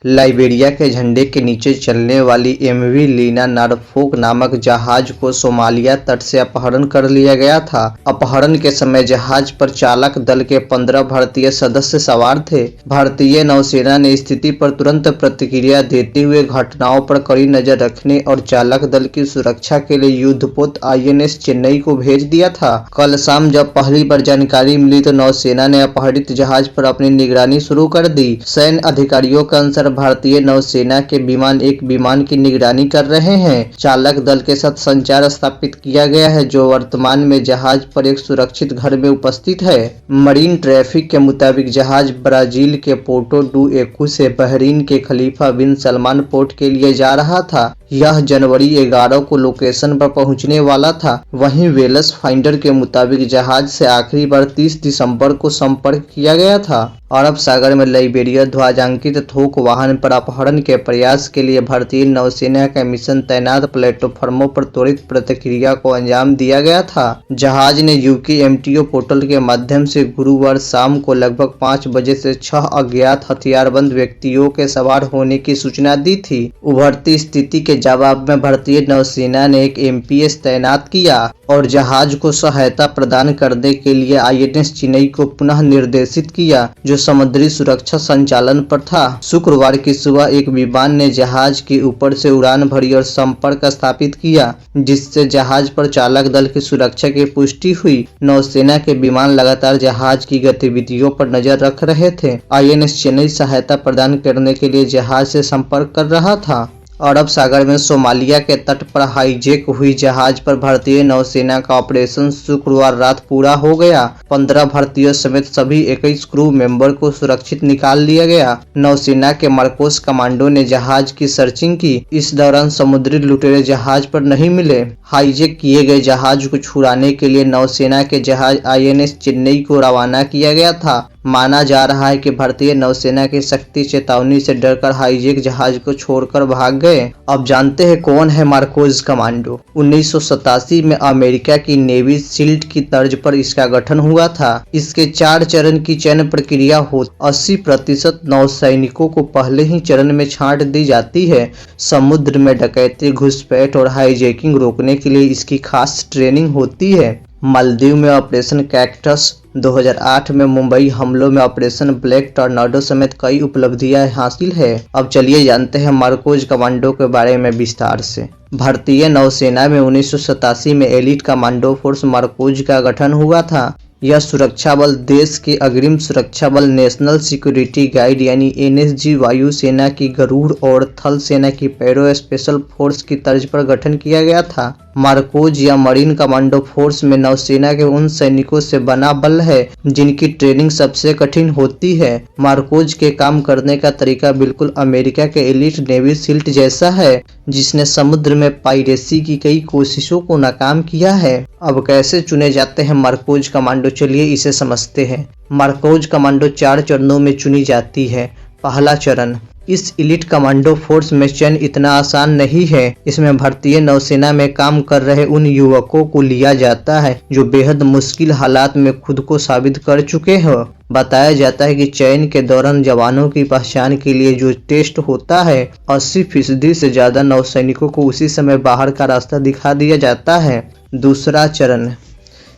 Liberia के झंडे के नीचे चलने वाली एमवी लीना नॉरफोक नामक जहाज को सोमालिया तट से अपहरण कर लिया गया था। अपहरण के समय जहाज पर चालक दल के 15 भारतीय सदस्य सवार थे। भारतीय नौसेना ने स्थिति पर तुरंत प्रतिक्रिया देते हुए घटनाओं पर कड़ी नजर रखने और चालक दल की सुरक्षा के लिए युद्धपोत INS चेन्नई को भेज दिया था। कल शाम जब पहली बार जानकारी मिली तो नौसेना ने अपहरित जहाज पर अपनी निगरानी शुरू कर दी। सैन्य अधिकारियों के अनुसार भारतीय नौसेना के विमान एक विमान की निगरानी कर रहे हैं। चालक दल के साथ संचार स्थापित किया गया है जो वर्तमान में जहाज पर एक सुरक्षित घर में उपस्थित है। मरीन ट्रैफिक के मुताबिक जहाज ब्राजील के पोर्टो डू एकू से बहरीन के खलीफा बिन सलमान पोर्ट के लिए जा रहा था। यह जनवरी 11 को लोकेशन पर पहुंचने वाला था। वहीं वेल्स फाइंडर के मुताबिक जहाज से आखिरी बार 30 दिसंबर को संपर्क किया गया था। अरब सागर में लाइबेरिया ध्वजांकित थोक वाहन पर अपहरण के प्रयास के लिए भारतीय नौसेना का मिशन तैनात प्लेटफार्मों पर त्वरित प्रतिक्रिया को अंजाम दिया गया था। जहाज ने UKMTO पोर्टल के माध्यम से गुरुवार शाम को लगभग 5 बजे से 6 अज्ञात हथियारबंद व्यक्तियों के सवार होने की सूचना दी थी। उभरती स्थिति के जवाब में भारतीय नौसेना ने एक MPS तैनात किया और जहाज को सहायता प्रदान करने के लिए INS चेन्नई को पुनः निर्देशित किया जो समुद्री सुरक्षा संचालन पर था। शुक्रवार की सुबह एक विमान ने जहाज के ऊपर से उड़ान भरी और संपर्क स्थापित किया जिससे जहाज पर चालक दल की सुरक्षा की पुष्टि हुई। नौसेना के विमान लगातार जहाज की गतिविधियों पर नजर रख रहे थे। INS चेन्नई सहायता प्रदान करने के लिए जहाज से संपर्क कर रहा था। अरब सागर में सोमालिया के तट पर हाईजैक हुई जहाज पर भारतीय नौसेना का ऑपरेशन शुक्रवार रात पूरा हो गया। 15 भारतीयों समेत सभी 21 क्रू मेंबर को सुरक्षित निकाल लिया गया। नौसेना के मार्कोस कमांडो ने जहाज की सर्चिंग की। इस दौरान समुद्री लुटेरे जहाज पर नहीं मिले। हाईजैक किए गए जहाज को छुड़ाने के लिए नौसेना के जहाज INS चेन्नई को रवाना किया गया था। माना जा रहा है कि भारतीय नौसेना की सख्ती चेतावनी से डरकर हाईजैक जहाज को छोड़कर भाग गए। अब जानते हैं कौन है मार्कोस कमांडो। 1987 में अमेरिका की नेवी सील्ड की तर्ज पर इसका गठन हुआ था। इसके 4 चरण की चयन प्रक्रिया हो 80% नौसैनिकों को पहले ही चरण में छांट दी जाती है। समुद्र में डकैती, घुसपैठ और हाईजैकिंग रोकने के लिए इसकी खास ट्रेनिंग होती है। मालदीव में ऑपरेशन कैक्टस, 2008 में मुंबई हमलों में ऑपरेशन ब्लैक टॉर्नाडो समेत कई उपलब्धियां हासिल है। अब चलिए जानते हैं मार्कोस कमांडो के बारे में विस्तार से। भारतीय नौसेना में 1987 में एलिट कमांडो फोर्स मार्कोस का गठन हुआ था। यह सुरक्षा बल देश के अग्रिम सुरक्षा बल नेशनल सिक्योरिटी गाइड यानी NSG वायुसेना की गरुड़ और थल सेना की पैरो स्पेशल फोर्स की तर्ज पर गठन किया गया था। मार्कोस या मरीन कमांडो फोर्स में नौसेना के उन सैनिकों से बना बल है जिनकी ट्रेनिंग सबसे कठिन होती है। मार्कोस के काम करने का तरीका बिल्कुल अमेरिका के एलिट नेवी सील्ड जैसा है जिसने समुद्र में पायरेसी की कई कोशिशों को नाकाम किया है। अब कैसे चुने जाते हैं मार्कोस कमांडो, चलिए इसे समझते हैं। मार्कोस कमांडो 4 चरणों में चुनी जाती है। पहला चरण। इस एलिट कमांडो फोर्स में चयन इतना आसान नहीं है। इसमें भारतीय नौसेना में काम कर रहे उन युवकों को लिया जाता है जो बेहद मुश्किल हालात में खुद को साबित कर चुके हैं। बताया जाता है कि चयन के दौरान जवानों की पहचान के लिए जो टेस्ट होता है 80% से ज्यादा नौसैनिकों को उसी समय बाहर का रास्ता दिखा दिया जाता है। दूसरा चरण।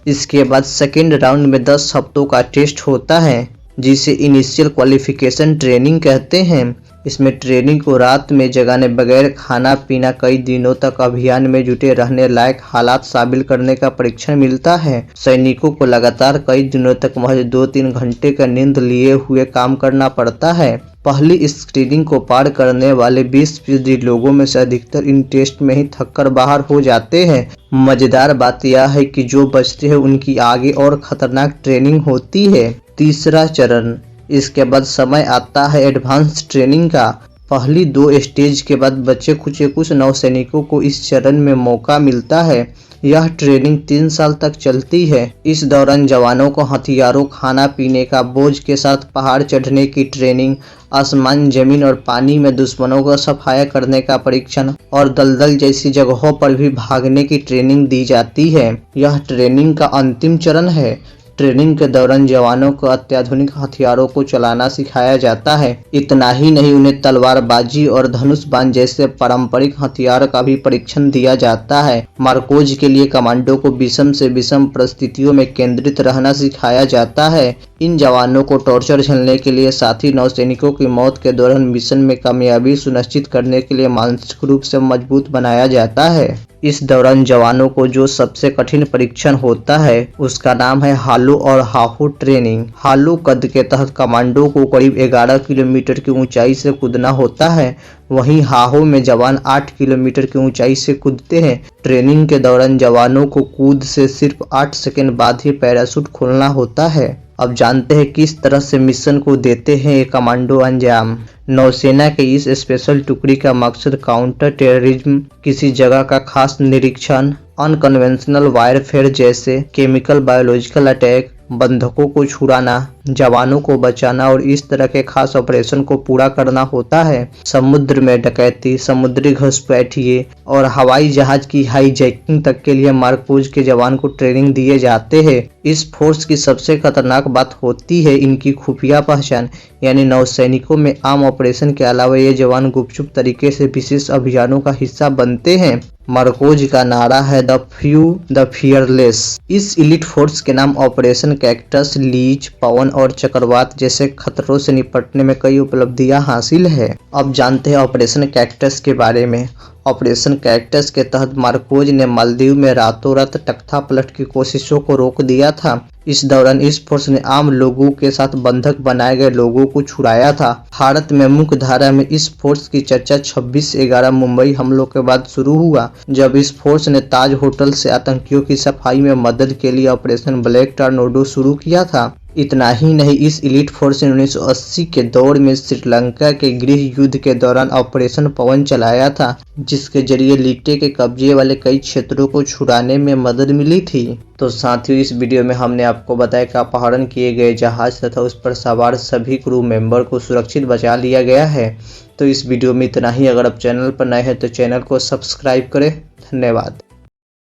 इसके बाद सेकेंड राउंड में 10 हफ्तों का टेस्ट होता है जिसे इनिशियल क्वालिफिकेशन ट्रेनिंग कहते हैं। इसमें ट्रेनिंग को रात में जगाने बगैर खाना पीना कई दिनों तक अभियान में जुटे रहने लायक हालात शामिल करने का परीक्षण मिलता है। सैनिकों को लगातार कई दिनों तक महज 2-3 घंटे का नींद लिए हुए काम करना पड़ता है। पहली स्क्रीनिंग को पार करने वाले 20% लोगों में से अधिकतर इन टेस्ट में ही थककर बाहर हो जाते हैं। मजेदार बात यह है कि जो बचते हैं उनकी आगे और खतरनाक ट्रेनिंग होती है। तीसरा चरण। इसके बाद समय आता है एडवांस ट्रेनिंग का। पहली 2 स्टेज के बाद बचे कुछ नौसैनिकों को इस चरण में मौका मिलता है। यह ट्रेनिंग 3 साल तक चलती है। इस दौरान जवानों को हथियारों, खाना पीने का बोझ के साथ पहाड़ चढ़ने की ट्रेनिंग, आसमान, जमीन और पानी में दुश्मनों को सफाया करने का परीक्षण और दलदल जैसी जगहों पर भी भागने की ट्रेनिंग दी जाती है। यह ट्रेनिंग का अंतिम चरण है। ट्रेनिंग के दौरान जवानों को अत्याधुनिक हथियारों को चलाना सिखाया जाता है। इतना ही नहीं, उन्हें तलवारबाजी और धनुष बाण जैसे पारंपरिक हथियार का भी परीक्षण दिया जाता है। मार्कोज के लिए कमांडो को विषम से विषम परिस्थितियों में केंद्रित रहना सिखाया जाता है। इन जवानों को टॉर्चर झेलने के लिए, साथ ही नौसैनिकों की मौत के दौरान मिशन में कामयाबी सुनिश्चित करने के लिए मानसिक रूप से मजबूत बनाया जाता है। इस दौरान जवानों को जो सबसे कठिन परीक्षण होता है उसका नाम है हालो और हाहो ट्रेनिंग। हालो कद के तहत कमांडो को करीब 11 किलोमीटर की ऊंचाई से कूदना होता है, वहीं हाहो में जवान 8 किलोमीटर की ऊंचाई से कूदते हैं। ट्रेनिंग के दौरान जवानों को कूद से सिर्फ 8 सेकंड बाद ही पैराशूट खोलना होता है। अब जानते हैं किस तरह से मिशन को देते हैं ये कमांडो अंजाम। नौसेना के इस स्पेशल टुकड़ी का मकसद काउंटर टेररिज्म, किसी जगह का खास निरीक्षण, अनकन्वेंशनल वारफेयर जैसे केमिकल बायोलॉजिकल अटैक, बंधकों को छुड़ाना, जवानों को बचाना और इस तरह के खास ऑपरेशन को पूरा करना होता है। समुद्र में डकैती, समुद्री घुसपैठिए और हवाई जहाज की हाईजैकिंग तक के लिए मार्कोज के जवान को ट्रेनिंग दिए जाते हैं। इस फोर्स की सबसे खतरनाक बात होती है इनकी खुफिया पहचान, यानी नौसैनिकों में आम ऑपरेशन के अलावा ये जवान गुपचुप तरीके से विशेष अभियानों का हिस्सा बनते हैं। मार्कोज का नारा है द फ्यू द फियरलेस। इस इलीट फोर्स के नाम ऑपरेशन कैक्टस, लीच, पवन और चक्रवात जैसे खतरों से निपटने में कई उपलब्धियां हासिल है। अब जानते हैं ऑपरेशन कैक्टस के बारे में। ऑपरेशन कैक्टस के तहत मार्कोज ने मालदीव में रातों रात तख्ता पलट की कोशिशों को रोक दिया था। इस दौरान इस फोर्स ने आम लोगों के साथ बंधक बनाए गए लोगों को छुड़ाया था। भारत में मुख्य धारा में इस फोर्स की चर्चा 26/11 मुंबई हमलों के बाद शुरू हुआ, जब इस फोर्स ने ताज होटल से आतंकियों की सफाई में मदद के लिए ऑपरेशन ब्लैक टॉर्नेडो शुरू किया था। इतना ही नहीं, इस इलीट फोर्स ने 1980 के दौर में श्रीलंका के गृह युद्ध के दौरान ऑपरेशन पवन चलाया था, जिसके जरिए लिटे के कब्जे वाले कई क्षेत्रों को छुड़ाने में मदद मिली थी। तो साथियों, इस वीडियो में हमने आपको बताया कि अपहरण किए गए जहाज तथा उस पर सवार सभी क्रू मेंबर को सुरक्षित बचा लिया गया है। तो इस वीडियो में इतना ही। अगर आप चैनल पर नए हैं तो चैनल को सब्सक्राइब करें। धन्यवाद।